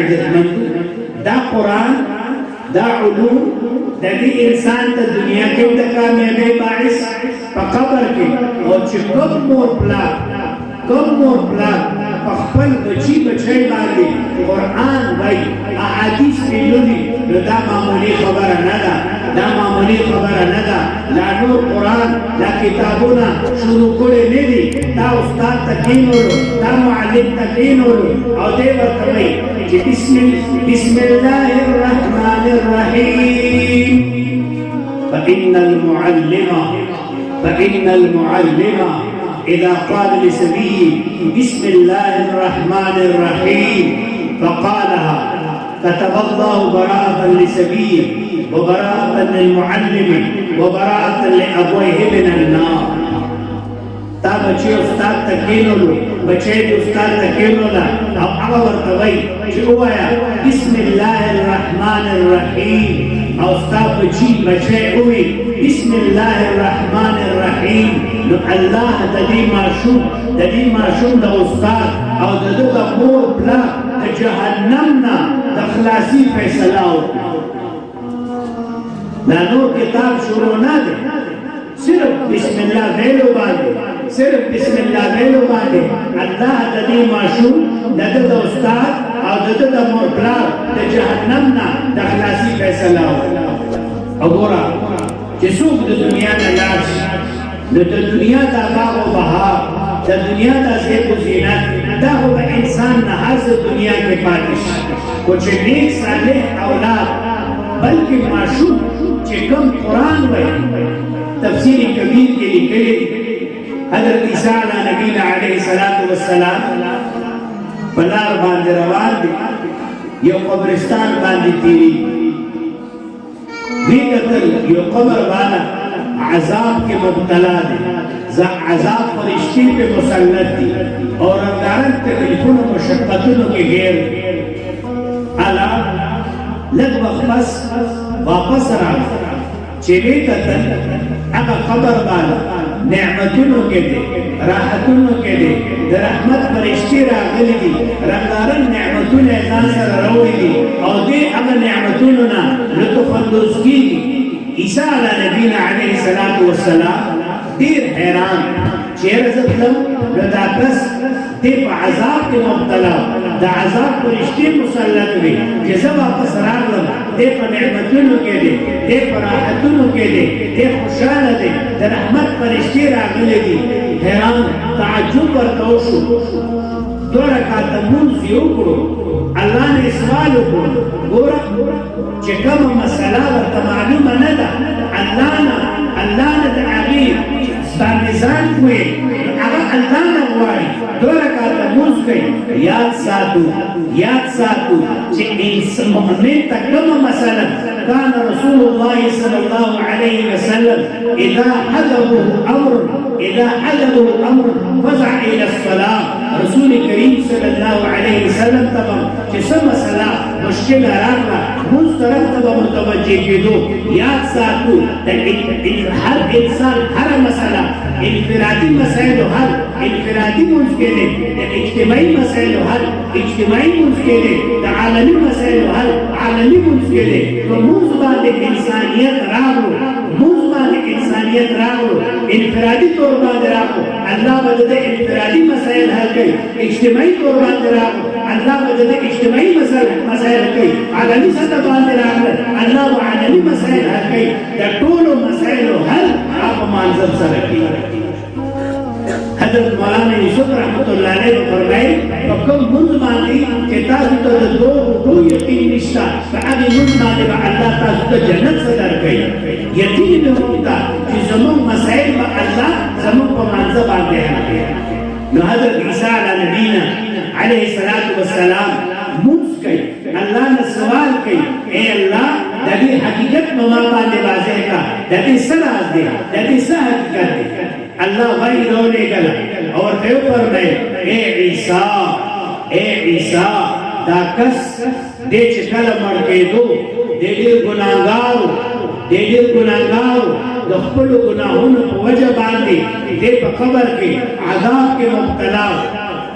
عزتمند دا قرآن دا علوم دا دی انسان تا دنیا کے دا کامیابی باعث پا قبر کے اور چی کم مور پلاک پخپل بچی بچائی باندی قرآن بھائی احادیث پیلونی دا معمولی خبر ندا لا نور قرآن لا کتابونا شروع کرے نیدی دا استاد تکینولو دا معلم تکینولو او دے برطبئی کہ بسم اللہ الرحمن الرحیم فإن المعلم إذا قال لسبيه بسم الله الرحمن الرحيم فقالها كتب الله براءة لسبيه وبراءة للمعلم وبراءة لأبويه من النار. تا بچے استاد تکینولو بچے استاد تکینولا او هغه ورته وایي چې ووایه بسم الله الرحمن الرحیم او استاد بچے ووایي بسم الله الرحمن الرحیم نو الله د دې ماشوم د استاد او د ده د مور پلار د جهنم نه د خلاصي فیصله وکړي. دا نور کتاب شروع نه دی صرف بسم الله ویلو باندې الله د دې ماشوم د ده د استاد او د ده د مور پلار د جهنم نه د خلاصي فیصله وکړي. او ګوره چې څوک د دنیا نه لاړ شي نو د دنیا دا باغ و بهار د دنیا دا زیب و زینت دا خو به انسان نه هر څه دنیا کې پاتې شي خو چې نیک صالح اولاد بلکې ماشوم چې کوم قرآن وایي تفسیر کبیر کې لیکلي حضرت عیسی علیه نبینا علیه السلام په لار باندې روان دي یو قبرستان باندې تیری وی قتل یو قبر والا عذاب کے مبتلا دے عذاب فرشتی پہ مسلط دی اور رنگارنگ تکلیفوں و مشقتوں کے غیر علا لگ وقت بس واپس رہا چلے قتل اگا قبر والا نعمتوں کے دے راحتوں کے دے در رحمت فرشتی را غلی دی رنگارنگ نعمتوں اعزان سر روی دی اور دے اگا نعمتوں نا لطف اندوز کی دی. عیسیٰ علیہ نبینا علیہ السلام دیر حیران چیر زدلم دا کس دے پا عذاب کے مبتلا دا عذاب فرشتی مسلط ہوئی جیسا واپس راغلم دے پا نعمتونو کے دے پا راحتونو کے دے خوشحال دے دا رحمت فرشتی راغلے دی حیران تعجب ورکوشو دو رکعت منز یوکرو اللہ نے سوالو کو گورا چکم مسئلہ ورطا معلوم ندا اللہ نا دا عغیر ستانزان کوئے اللہ نا غواری دو رکعت منز کئی یاد ساتو چی مؤمن تا کم مسئلہ كان رسول الله صلى الله عليه وسلم إذا حضره الأمر فزع إلى الصلاة. رسول کریم صلی اللہ علیہ وسلم تبا جسم صلاح مشکل راقا مسترد تبا متوجہ کی دو یاد ساتو ہر انسان ہر مسئلہ انفرادی مسائل و حل انفرادی منز کے لئے اجتماعی مسائل و حل اجتماعی منز کے لئے عالمی مسائل و حل عالمی منز کے لئے تو منز بعد انسانیت راغو انفرادی طور بعد راغو اللہ مدد انفرادی مسائل حل کئی اجتماعی طور بعد راغو اللہ مدد اجتماعی مسائل کئی عالمی سطح بعد راغو اللہ عالمی مسائل حل کئی دا طول مسائل حل آپ منظر سرکی. حضرت مولانا یوسف رحمت اللہ علیہ فرمائے فکم منز ماندی کہ تاسو تا دو یقین نشتا فعادی منز ماندی با اللہ تاسو تا جنت صدر کئی یقین میں ہوتا کہ زمان مسائل با اللہ زمان کو منظر باندے ہیں. نو حضرت عیسیٰ علیہ نبینا علیہ السلام منز کئی اللہ نے سوال کئی اے اللہ دبی حقیقت مما باندے واضح کا دبی سراز دے دبی سا حقیقت دے. اللہ وہی رونے گلا اور دیو پر میں اے عیسیٰ دا کس دے چکل مر کے دو دے دیر گناہگارو دخپلو گناہون پو وجہ باندے دے پا قبر کے عذاب کے مبتلا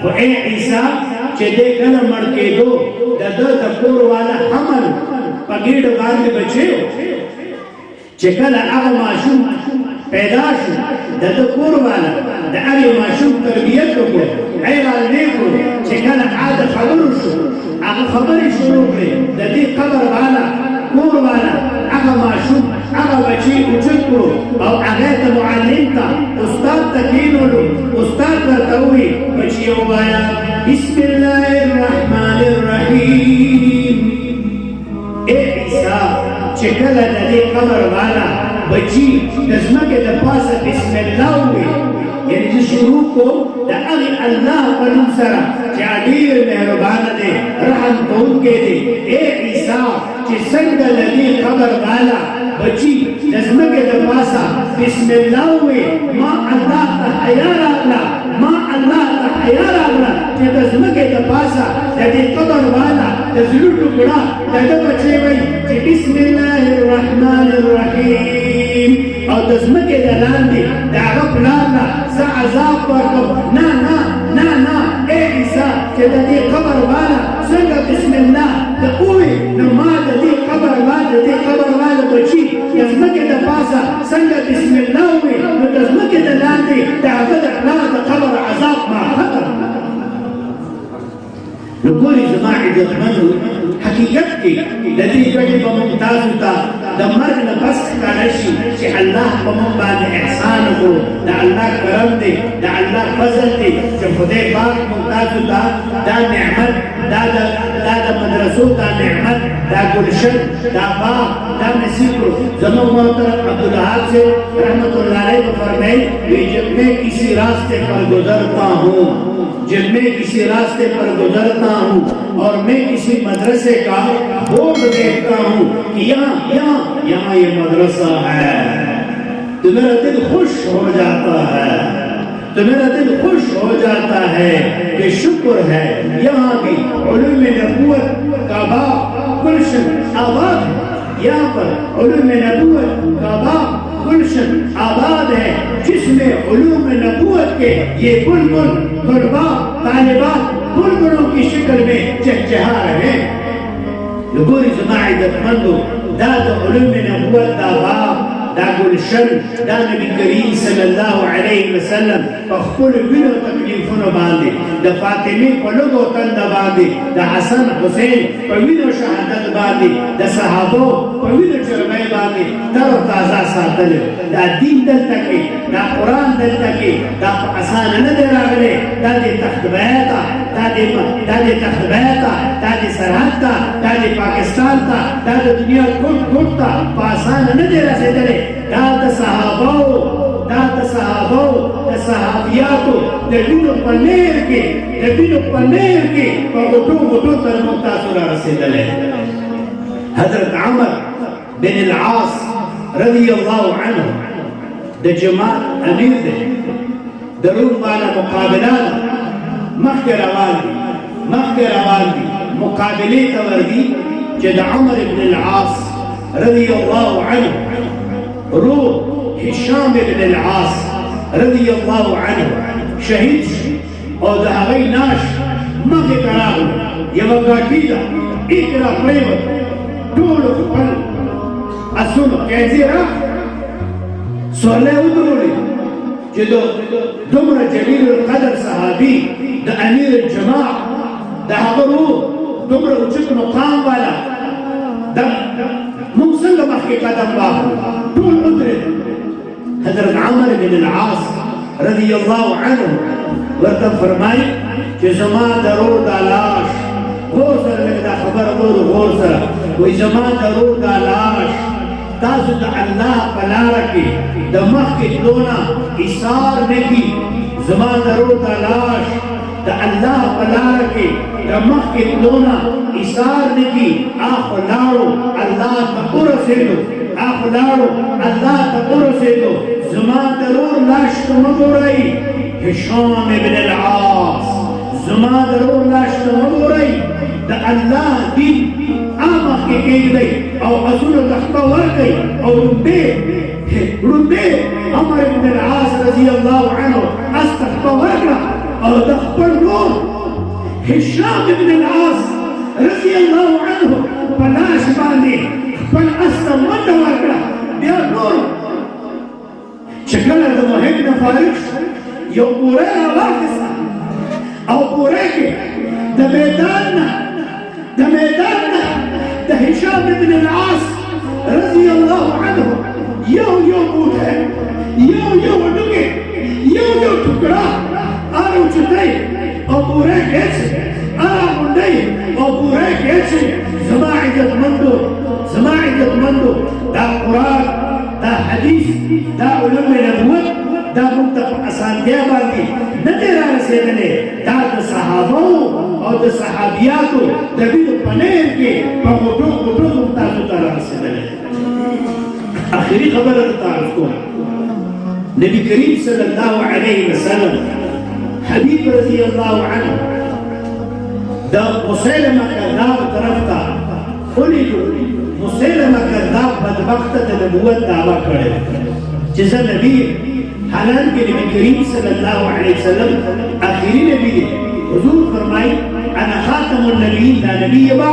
و اے عیسیٰ چے دے کل مر کے دو د ده د کور والا حمل په ګېډه باندې بچی چې کله هغه ماشوم پیدا شو د ده کور والا د هغې ماشوم تربیت وکړو عیرالنې کړو چې کله هغه خبرو شو هغه خبرې شروع کړې د دې قبر والا کور والا هغه ماشوم هغه بچی اوچت کړو او هغې ته معلم ته استاد ته کېنولو استاد ورته ووایي بچي ووایه بسم الله الرحمن الرحیم ای عیسی چې کله د دې قبر والا بچی د ځمکې د پاسه بسم الله ووایي یعنی چې شروع کو د هغې الله په نوم سره چې ډېر مهربانه دی رحم کوونکی دی ای عیسی چې څنګه د دې قبر والا بچی د ځمکې د پاسه بسم الله ووایي ما الله ته حیا راغله ما الله ته حیا راغله چې د ځمکې د پاسه د دې قبر والا د زړه ټوکړه د ده بچی وایي چې بسم الله الرحمن الرحیم او د ځمکې د لاندې د هغه پلار ته زه عذاب ورکړم نه نه نه نه ای عیسی چې د دې قبر والا څنګه بسم الله د ووایي نو ما د دې قبر والا بچي د ځمکې د پاسه څنګه بسم الله ووایي نو د ځمکې د لاندې د هغه د پلار د قبر عذاب ما ختم نو ګورې زما عزتمنو حقیقت کې د دې ګډې به موږ تاسو ته د مرګ نه پس ښکاره شي چې الله په موږ باندې احسان وکړو د الله کرم دی د الله فضل دی چې خدای پاک موږ تاسو ته دا نعمت دا د مدرسو دا نعمت دا ګلشن دا باغ دا نصیب کړو زموږ محترم عبدالوهاب سے رحمت اللہ علیہ کو فرمائے جب میں کسی راستے پر گزرتا ہوں اور میں کسی مدرسے کا بورڈ دیکھتا ہوں کہ یہاں یہ مدرسہ ہے تو میرا دل خوش ہو جاتا ہے کہ شکر ہے یہاں بھی علوم نبوت کا باغ گلشن آباد ہے یہاں پر علوم نبوت کا باغ گلشن آباد ہے جس میں علوم نبوت کے یہ بلبل طلبا طالبات بلبلوں کی شکل میں چہچہا رہے لګورې زما عزتمندو دا د علوم نبوت دا باغ دا ګلشن دا نبی کریم صلی الله علیه وسلم په خپلو وینو تکلیفونو باندې د فاطمې په لږو تنده باندې د حسن حسین په وینو شهادت باندې د صحابو په وینو چرمۍ باندې تر تازه ساتلی دا دین دلته کې دا قرآن دلته کې دا په اسانه نه دی راغلی دا د تختبیه ته دا د سرحد ته دا د پاکستان ته دا د دنیا ګوټ ګوټ ته په اسانه نه دی رسېدلی دا د صحابیاتو د وینو په نیر کې په غټو تر موږ تاسو را رسېدلی حضرت عمر بن العاص رضی الله عنه د جماعت امیر دی د روم والا مقابله مخکې روان دي مقابلې ته ورځي چې د عمر بن العاص رضی الله عنه روح هشام بن العاص رضی الله عنه شهید او د هغې ناش مخې ته راغلو یوه ګاډي ده ایک را پرېوت ټولو خپل اسونو قیضې راغلې سورلی ودرولې چې دومره جلیل القدر صحابي د امیر الجماع د هغه روح دومره اوچت مقام والا موږ څنګه مخکې قدم واخلو ټول ودرېدل حضرت عمر بن العاص رضی الله عنه ورته فرمایي چې زما د روح دا لاش غور سره لږ دا خبره غور سره وایي زما د روح دا لاش تاسو د الله په لاره کې د مخکې تلونه ایثار نه کي زما د روح دا لاش د الله په لاره کې د مخکې تلونه ایثار نه کي اخو لاړو الله ته ورسېدو زما د روح لاش ته مه ګورئ هشام بن العاص زما د روح لاش ته مه ګورئ د الله دین مخکې کېږدئ او اسونو ته خپه ورکئ او ړومبې عمر بن العاص رضی الله عنه اس ته خپه ورکړه او د خپل ورور هشام بن العاص رضی خپل اس ته منډه ورکړه بیا نور چې کله د مهم نه فارغ شو یو بوره راواخیسته او بوره کې د میدان نه د هشام بن العاص رضی الله عنه یو بوټی یو ډوکې یو ټوکړه هغه اوچتوي او بوره کې اچوي هغه غونډوي او بوره کې اچوي زما عزتمندو دا قرآن دا حدیث دا علوم نبوت دا موږ ته په اسانتیا باندې نه دی رارسېدلی دا د صحابو او د صحابیاتو د وینو په نهر کې په غوټو موږ تاسو ته رارسېدلی آخري خبره درته عرض کوم نبی کریم صلی الله علیه وسلم حبیب رضی الله عنه دا مسیلمه کذاب طرف ته ولیدو مسیلمه کذاب بدبخته د نبوت دعوه کړې چې زه نبی حالانکه نبی کریم صلی الله علیه وسلم آخري نبی دی حضور فرمایي انا خاتم النبیین دا نبی با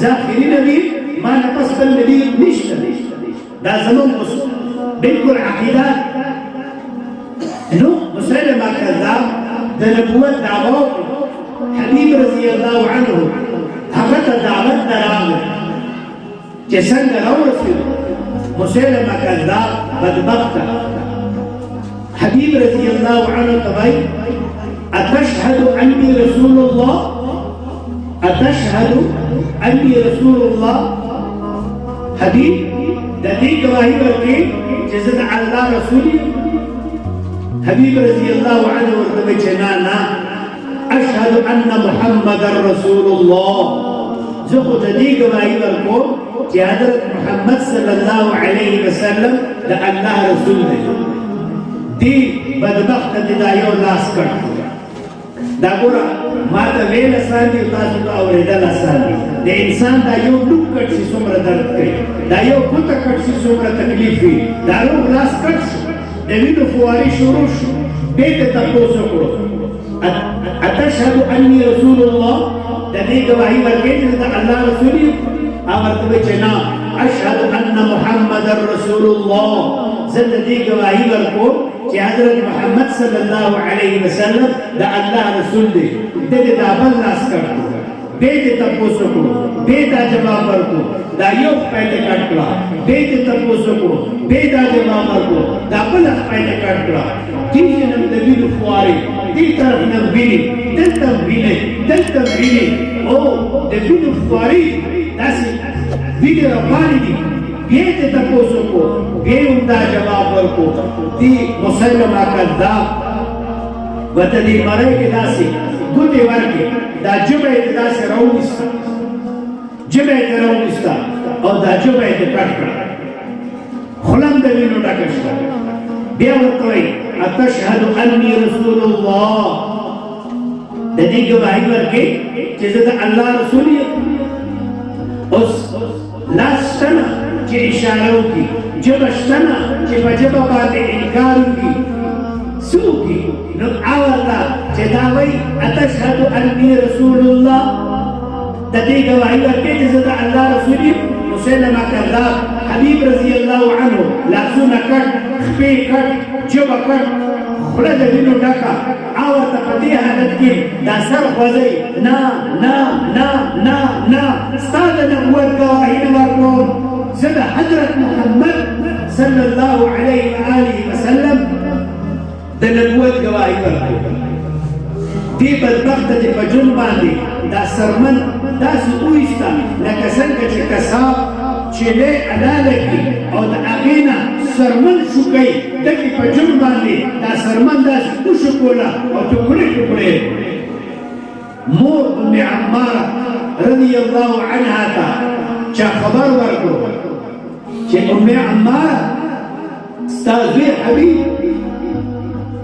زه آخري نبی ما نه پس بل نبی نشته دا زمون بالکل عقیده نو مسیلمه کذاب د نبوت دعوه حبیب رضی الله عنه هغه ته دعوت نه راغله چې څنګه راورسېدو مسیلمه کذاب بدبخته حبیب رضی الله عنه ته وایي اتشهد انی رسول الله حبیب د دې گواهی ورکړي چې زه د الله رسول یم حبیب رضی الله عنه ورته وایي چې نه اشهد ان محمد رسول الله زه خو د دې گواهی ورکوم چې حضرت محمد صلی الله علیه وسلم د الله رسول دی دی بدبخته دې دا یو لاس کړ دا ګوره ما ته ویل اسان دي تاسو ته اورېدل اسان دي د انسان دا یو ډوب کټ شي څومره درد کوي دا یو ګوته کټ شي څومره تکلیف وي دا روغ لاس کټ شو د وینو فوارې شروع شو بیا ته تپوس وکړو اتشهد انی رسول الله د دې گواهی ورکړي چې د الله رسول یم او ورته وایي چې نه اشهد ان محمد رسول الله زه د دې گواهی ورکوم چې حضرت محمد صلی الله علیه وسلم د الله رسول دی د دې دا بل لاس کړو بیا دې تپوس وکړو بیا دا جواب ورکړو دا یو پیدا کټ کړه بیا دې تپوس وکړو بیا دا جواب ورکړو دا بل پیدا کټ کړه دې نن د وینو فوارې دې طرف نه ویني دلته ویني او د وینو فوارې داسې وینې روانې دي بیا دې تپوس وکړو بیا هم دا جواب ورکړو دې مسیلمه کذاب ورته دې مرۍ کې داسې ګوتې ورکړې دا ژبه یې داسې راونیسته او دا ژبه یې کټ کړه خوله هم د وینو ډکه شوه بیا ورته وایي اتشهد انی رسول الله د دې گواهی ورکړي چې زه د الله رسول یم اوس لاس شته نه چې اشاره وکړي ژبه شته نه چې په ژبه باندې انکار وکړي څه وکړي نو اورته چې دا وایي اتشهد انی رسول الله د دې گواهی ورکړي چې زه د الله رسول یم مسیلمه کذاب حبیب رضی الله عنه لاسونه کټ خپې کټ ژبه کټ خوله د وینو ډکه او ورته په دې حالت کې دا سر خوځوي نه ستا د نبوت ګواهي نه ورکوم زه د حضرت محمد صلی الله علیه وآله وسلم د نبوت ګواهي ورکوم دې بدبخته دې په جون باندې دا سرمن داسې وایسته لکه څنګه چې کساب چیلې علاله کړي او د هغې نه سرمن شوکوي دکې په جون باندې دا سرمن داسې وشکوله او ټوکړې مور ام عماره رضی الله عنها ته چا خبر ورکړو چې ام عماره ستا زوی حبیب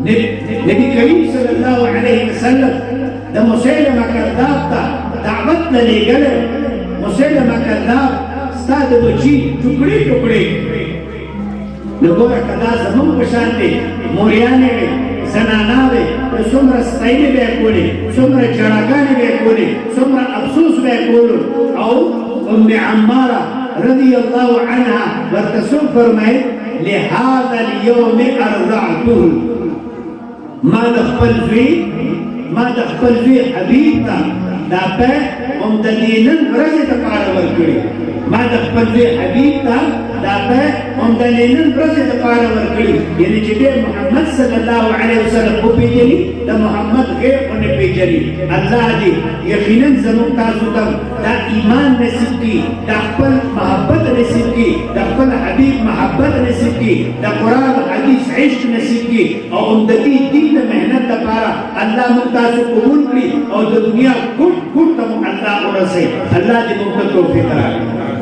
نبی کریم صلی الله علیه وسلم د مسیلمه کذاب ته دعوت نه لېږلی مسیلمه کذاب ستا د بچي ټوکړې نو ګوره که دا زموږ په شان دی موریانې وې زنانه وې نو څومره ستاینې به یې کولې څومره ژړاګانې به یې کولې څومره افسوس به یې کولو او ام عماره رضی الله عنها ورتسوم فرمائے لهذا اليوم ارضعته ما د خپل زوی حبیب ته دا په هم د دینن ورځې دپاره ورکړي ما د خپل زوی حبیب ته دا په هم د دینن ورځې دپاره ورکړي یعنې چې دی محمد صلی الله علیه وسلم وپېژني د محمد غیر خو نه پېژني الله دې یقینا زموږ تاسو ته دا ایمان نصیب کړي دا خپل محبت نصیب کړي د خپل حبیب محبت نصیب کړي د قرآن او حدیث عشق نصیب کړي او هم د دې دین د محنت دپاره الله موږ تاسو قبول کړي او د دنیا ګوټ ګوټ ته مو الله ورسوي الله دې موږ ته توفیق راکړي